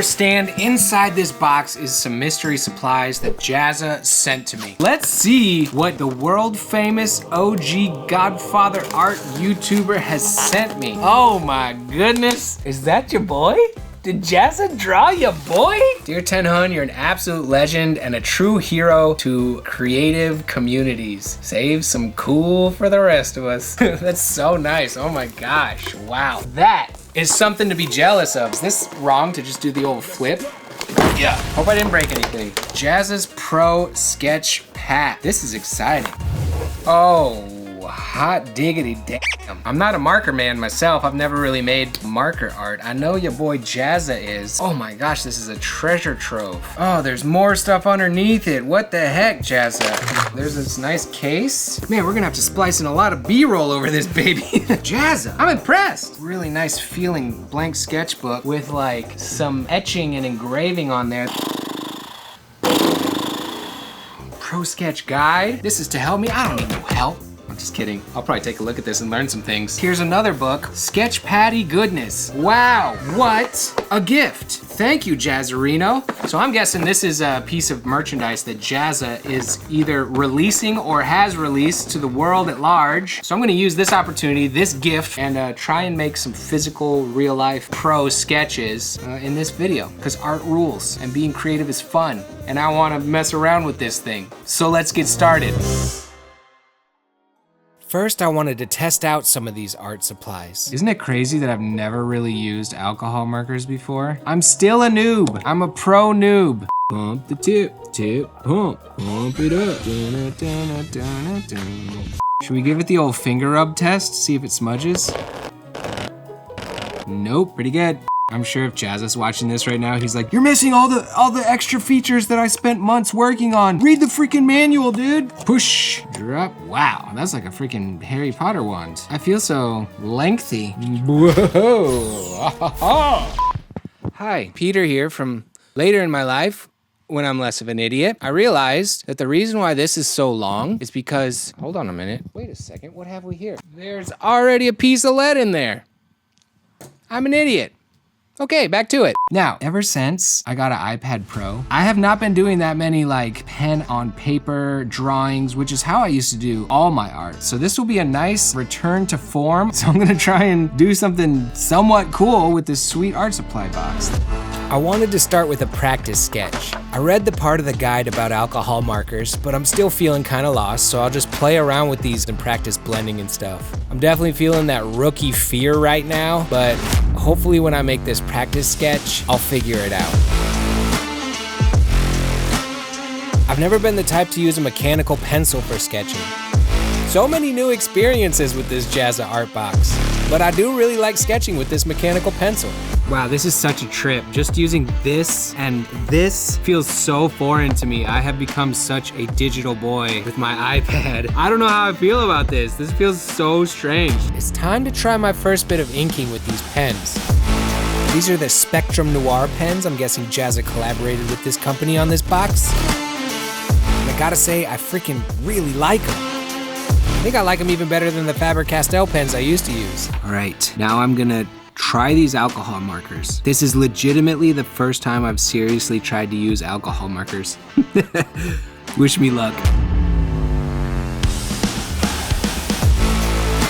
understand, inside this box is some mystery supplies that Jazza sent to me. Let's see what the world famous OG Godfather art YouTuber has sent me. Oh my goodness. Is that your boy? Did Jazza draw your boy? Dear Tenhun, you're an absolute legend and a true hero to creative communities. Save some cool for the rest of us. That's so nice. Oh my gosh. Wow. That is something to be jealous of. Is this wrong to just do the old flip? Yeah. Hope I didn't break anything. Jazza's Pro Sketch Pad. This is exciting. Oh, hot diggity damn. I'm not a marker man myself. I've never really made marker art. I know your boy Jazza is. Oh my gosh, this is a treasure trove. Oh, there's more stuff underneath it. What the heck, Jazza? There's this nice case. Man, we're gonna have to splice in a lot of B-roll over this baby. Jazza, I'm impressed. Really nice feeling blank sketchbook with like some etching and engraving on there. Pro Sketch Guide. This is to help me. I don't need no help. I'm just kidding. I'll probably take a look at this and learn some things. Here's another book, Sketch Patty Goodness. Wow, what a gift. Thank you, Jazzarino. So I'm guessing this is a piece of merchandise that Jazza is either releasing or has released to the world at large. So I'm gonna use this opportunity, this gift, and try and make some physical, real life pro sketches in this video, because art rules and being creative is fun. And I wanna mess around with this thing. So let's get started. First, I wanted to test out some of these art supplies. Isn't it crazy that I've never really used alcohol markers before? I'm still a noob. I'm a pro noob. Pump the tip, pump it up. Should we give it the old finger rub test, see if it smudges? Nope, pretty good. I'm sure if Jazza's watching this right now, he's like, you're missing all the extra features that I spent months working on. Read the freaking manual, dude. Push, drop. Wow, that's like a freaking Harry Potter wand. I feel so lengthy. Whoa. Hi, Peter here from later in my life when I'm less of an idiot. I realized that the reason why this is so long is because, hold on a minute. Wait a second, what have we here? There's already a piece of lead in there. I'm an idiot. Okay, back to it. Now, ever since I got an iPad Pro, I have not been doing that many like pen on paper drawings, which is how I used to do all my art. So this will be a nice return to form. So I'm gonna try and do something somewhat cool with this sweet art supply box. I wanted to start with a practice sketch. I read the part of the guide about alcohol markers, but I'm still feeling kind of lost, so I'll just play around with these and practice blending and stuff. I'm definitely feeling that rookie fear right now, but hopefully when I make this practice sketch, I'll figure it out. I've never been the type to use a mechanical pencil for sketching. So many new experiences with this Jazza art box, but I do really like sketching with this mechanical pencil. Wow, this is such a trip. Just using this and this feels so foreign to me. I have become such a digital boy with my iPad. I don't know how I feel about this. This feels so strange. It's time to try my first bit of inking with these pens. These are the Spectrum Noir pens. I'm guessing Jazza collaborated with this company on this box. And I gotta say, I freaking really like them. I think I like them even better than the Faber-Castell pens I used to use. All right, now I'm gonna try these alcohol markers. This is legitimately the first time I've seriously tried to use alcohol markers. Wish me luck.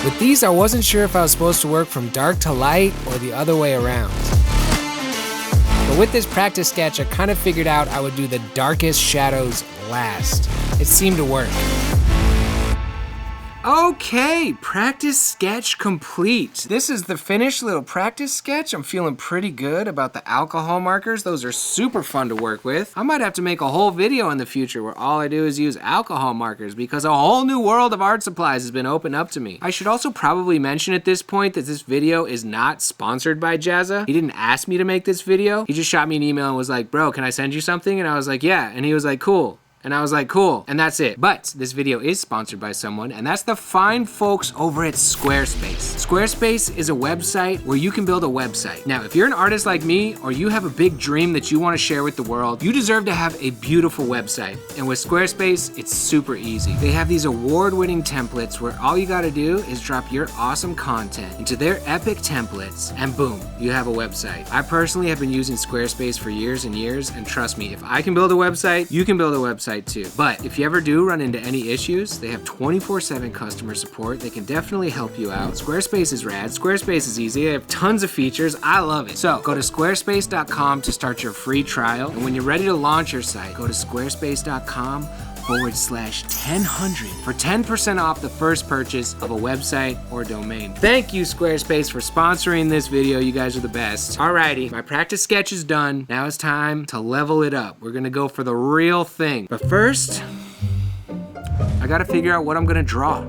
With these, I wasn't sure if I was supposed to work from dark to light or the other way around. But with this practice sketch, I kind of figured out I would do the darkest shadows last. It seemed to work. Okay, practice sketch complete. This is the finished little practice sketch. I'm feeling pretty good about the alcohol markers. Those are super fun to work with. I might have to make a whole video in the future where all I do is use alcohol markers because a whole new world of art supplies has been opened up to me. I should also probably mention at this point that this video is not sponsored by Jazza. He didn't ask me to make this video. He just shot me an email and was like, bro, can I send you something? And I was like, yeah. And he was like, cool. And I was like, cool, and that's it. But this video is sponsored by someone, and that's the fine folks over at Squarespace. Squarespace is a website where you can build a website. Now, if you're an artist like me, or you have a big dream that you want to share with the world, you deserve to have a beautiful website. And with Squarespace, it's super easy. They have these award-winning templates where all you gotta do is drop your awesome content into their epic templates, and boom, you have a website. I personally have been using Squarespace for years and years, and trust me, if I can build a website, you can build a website too. But if you ever do run into any issues, they have 24/7 customer support. They can definitely help you out. Squarespace is rad. Squarespace is easy. They have tons of features. I love it. So go to squarespace.com to start your free trial. And when you're ready to launch your site, go to squarespace.com/1000 for 10% off the first purchase of a website or domain. Thank you, Squarespace, for sponsoring this video. You guys are the best. Alrighty, my practice sketch is done. Now it's time to level it up. We're gonna go for the real thing. But first, I gotta figure out what I'm gonna draw.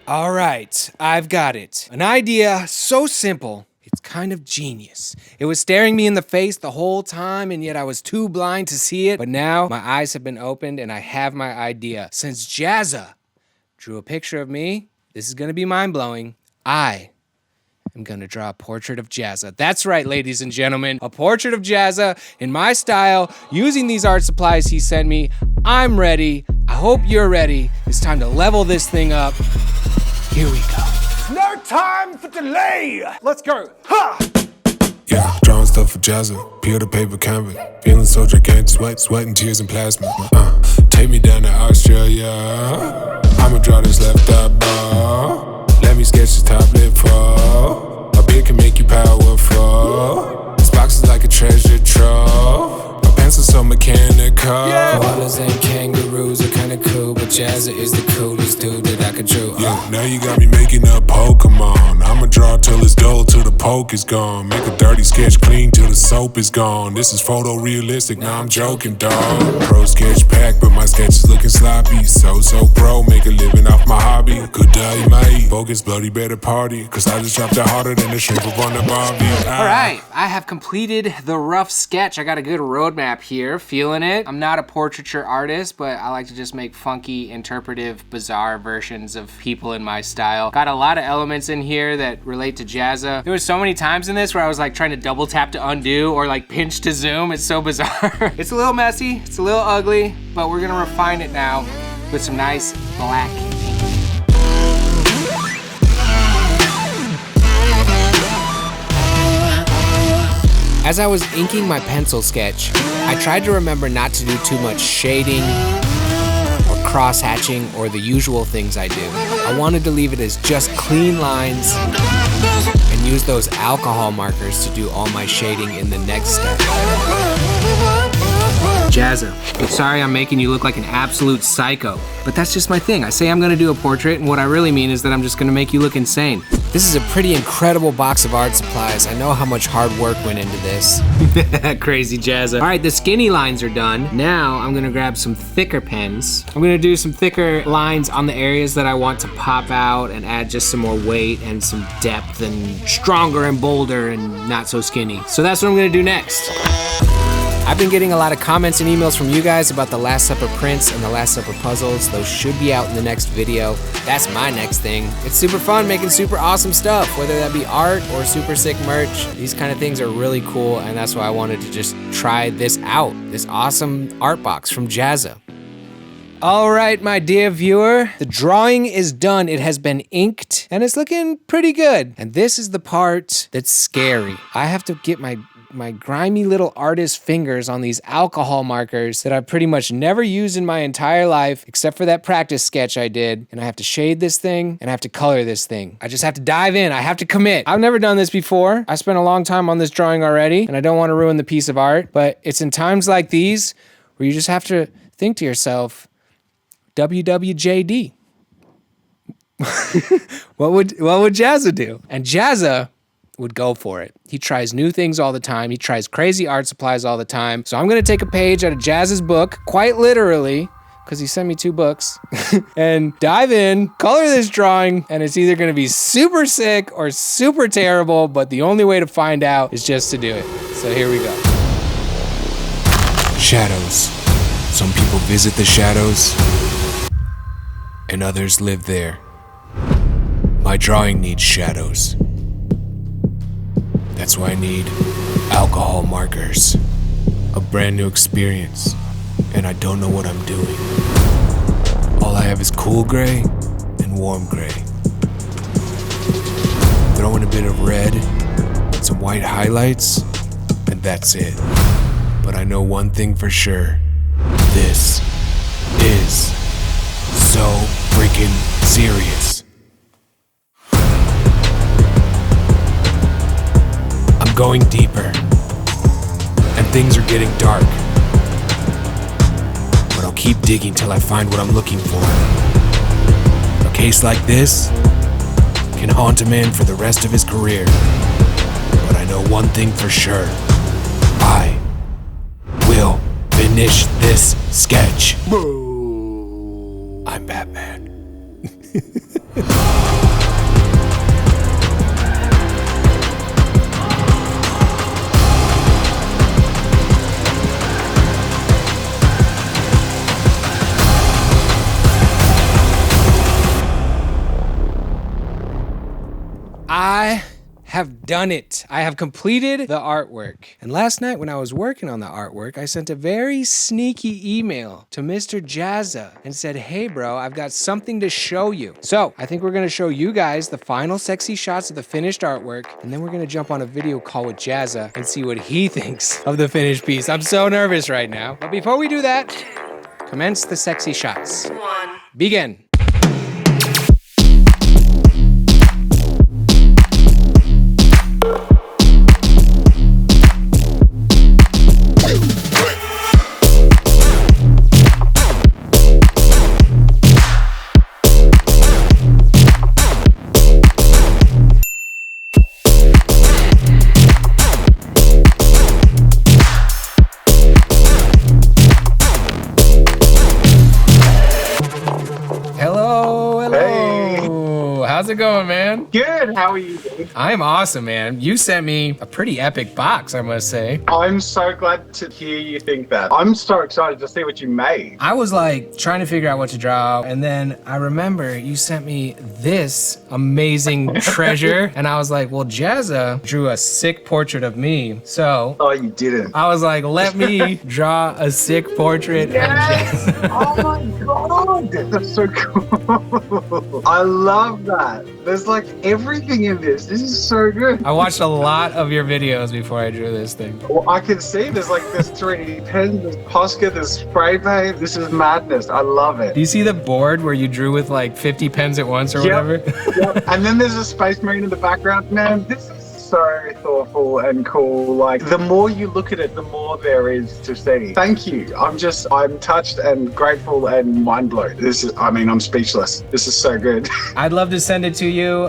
All right, I've got it. An idea so simple, it's kind of genius. It was staring me in the face the whole time, and yet I was too blind to see it. But now my eyes have been opened and I have my idea. Since Jazza drew a picture of me, this is gonna be mind-blowing. I am gonna draw a portrait of Jazza. That's right, ladies and gentlemen, a portrait of Jazza in my style, using these art supplies he sent me. I'm ready. I hope you're ready. It's time to level this thing up. Here we go. No time for delay. Let's go. Ha! Yeah, drawing stuff for Jazza, peel the paper canvas, feeling so gigantic, sweating tears and plasma. Take me down to Australia. I'ma draw this left eye bar. Let me sketch this top lip for. A beer can make you powerful. This box is like a treasure trove. My pencil so mechanical. Koalas and kangaroos are kinda cool, but Jazza is the coolest dude that I could draw. Yeah, now you got me making up Pokemon. I'ma draw till it's dull, till the poke is gone. Make a dirty sketch clean till the soap is gone. This is photorealistic, now I'm joking, dawg. Pro sketch pack, but my sketch is looking sloppy. So pro, make a living off my hobby. Good day, mate. Focus, bloody better party. Cause I just dropped it harder than the shrimp up on the Barbie. Alright, I have completed the rough sketch. I got a good roadmap here, feeling it. I'm not a portraiture artist, but I like to just make funky, interpretive, bizarre versions of people in my style. Got a lot of elements in here that relate to Jazza. There was so many times in this where I was like trying to double tap to undo or like pinch to zoom. It's so bizarre. It's a little messy, it's a little ugly, but we're gonna refine it now with some nice black ink. As I was inking my pencil sketch, I tried to remember not to do too much shading or cross-hatching or the usual things I do. I wanted to leave it as just clean lines and use those alcohol markers to do all my shading in the next step. Jazza, I'm sorry I'm making you look like an absolute psycho, but that's just my thing. I say I'm gonna do a portrait, and what I really mean is that I'm just gonna make you look insane. This is a pretty incredible box of art supplies. I know how much hard work went into this. Crazy Jazza. All right, the skinny lines are done. Now I'm gonna grab some thicker pens. I'm gonna do some thicker lines on the areas that I want to pop out and add just some more weight and some depth and stronger and bolder and not so skinny. So that's what I'm gonna do next. I've been getting a lot of comments and emails from you guys about the Last Supper prints and the Last Supper puzzles. Those should be out in the next video. That's my next thing. It's super fun making super awesome stuff, whether that be art or super sick merch. These kind of things are really cool, and that's why I wanted to just try this out, this awesome art box from Jazza. All right, my dear viewer, the drawing is done. It has been inked and it's looking pretty good. And this is the part that's scary. I have to get my grimy little artist fingers on these alcohol markers that I've pretty much never used in my entire life, except for that practice sketch I did. And I have to shade this thing and I have to color this thing. I just have to dive in. I have to commit. I've never done this before. I spent a long time on this drawing already and I don't want to ruin the piece of art, but it's in times like these where you just have to think to yourself, WWJD. What would Jazza do? And Jazza would go for it. He tries new things all the time. He tries crazy art supplies all the time. So I'm gonna take a page out of Jazza's book, quite literally, because he sent me 2 books, and dive in, color this drawing, and it's either gonna be super sick or super terrible, but the only way to find out is just to do it. So here we go. Shadows. Some people visit the shadows, and others live there. My drawing needs shadows. That's why I need alcohol markers. A brand new experience, and I don't know what I'm doing. All I have is cool gray and warm gray. Throw in a bit of red, some white highlights, and that's it. But I know one thing for sure. This is so freaking serious. I'm going deeper, and things are getting dark. But I'll keep digging till I find what I'm looking for. A case like this can haunt a man for the rest of his career. But I know one thing for sure. I will finish this sketch. I'm Batman. I have done it. I have completed the artwork. And last night when I was working on the artwork, I sent a very sneaky email to Mr. Jazza and said, hey bro, I've got something to show you. So I think we're gonna show you guys the final sexy shots of the finished artwork, and then we're gonna jump on a video call with Jazza and see what he thinks of the finished piece. I'm so nervous right now. But before we do that, commence the sexy shots. 1. Begin. How's it going, man? Good, how are you doing? I'm awesome, man. You sent me a pretty epic box, I must say. I'm so glad to hear you think that. I'm so excited to see what you made. I was like trying to figure out what to draw, and then I remember you sent me this amazing treasure, and I was like, well, Jazza drew a sick portrait of me, so... Oh, you didn't. I was like, let me draw a sick portrait of Jazza. Oh my god! That's so cool. I love that. There's like everything in this. This is so good. I watched a lot of your videos before I drew this thing. Well, I can see there's 3D pens, there's Posca, there's spray paint. This is madness. I love it. Do you see the board where you drew with like 50 pens at once or whatever? Yep. And then there's a space marine in the background. Man, this is so thoughtful and cool. Like, the more you look at it, the more there is to see. Thank you. I'm touched and grateful and mind blown. I'm speechless. This is so good. I'd love to send it to you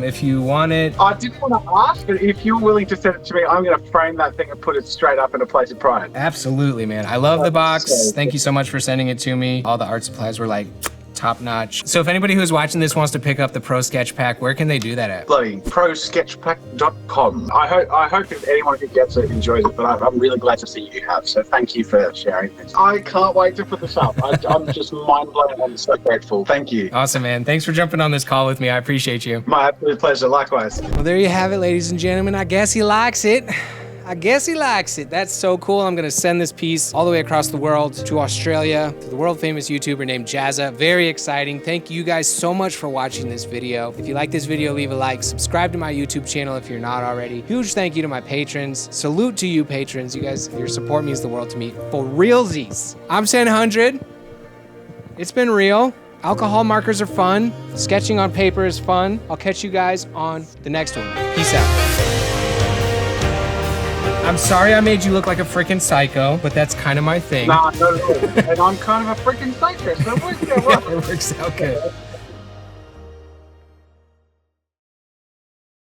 if you want it. I didn't want to ask, but if you're willing to send it to me, I'm going to frame that thing and put it straight up in a place of pride. Absolutely, man. I love the box. Thank you so much for sending it to me. All the art supplies were like top notch. So if anybody who's watching this wants to pick up the Pro Sketch Pack, where can they do that at? Bloody prosketchpack.com. I hope if anyone who gets it enjoys it, but I'm really glad to see you have. So thank you for sharing this. I can't wait to put this up. I'm just mind blown. I'm so grateful. Thank you. Awesome, man. Thanks for jumping on this call with me. I appreciate you. My absolute pleasure. Likewise. Well, there you have it, ladies and gentlemen. I guess he likes it. I guess he likes it. That's so cool. I'm gonna send this piece all the way across the world to Australia, to the world famous YouTuber named Jazza. Very exciting. Thank you guys so much for watching this video. If you like this video, leave a like. Subscribe to my YouTube channel if you're not already. Huge thank you to my patrons. Salute to you patrons. You guys, your support means the world to me. For realsies. I'm San 100. It's been real. Alcohol markers are fun. Sketching on paper is fun. I'll catch you guys on the next one. Peace out. I'm sorry I made you look like a freaking psycho, but that's kind of my thing. Nah, no. And I'm kind of a freaking psycho, so it works out well. It works out good.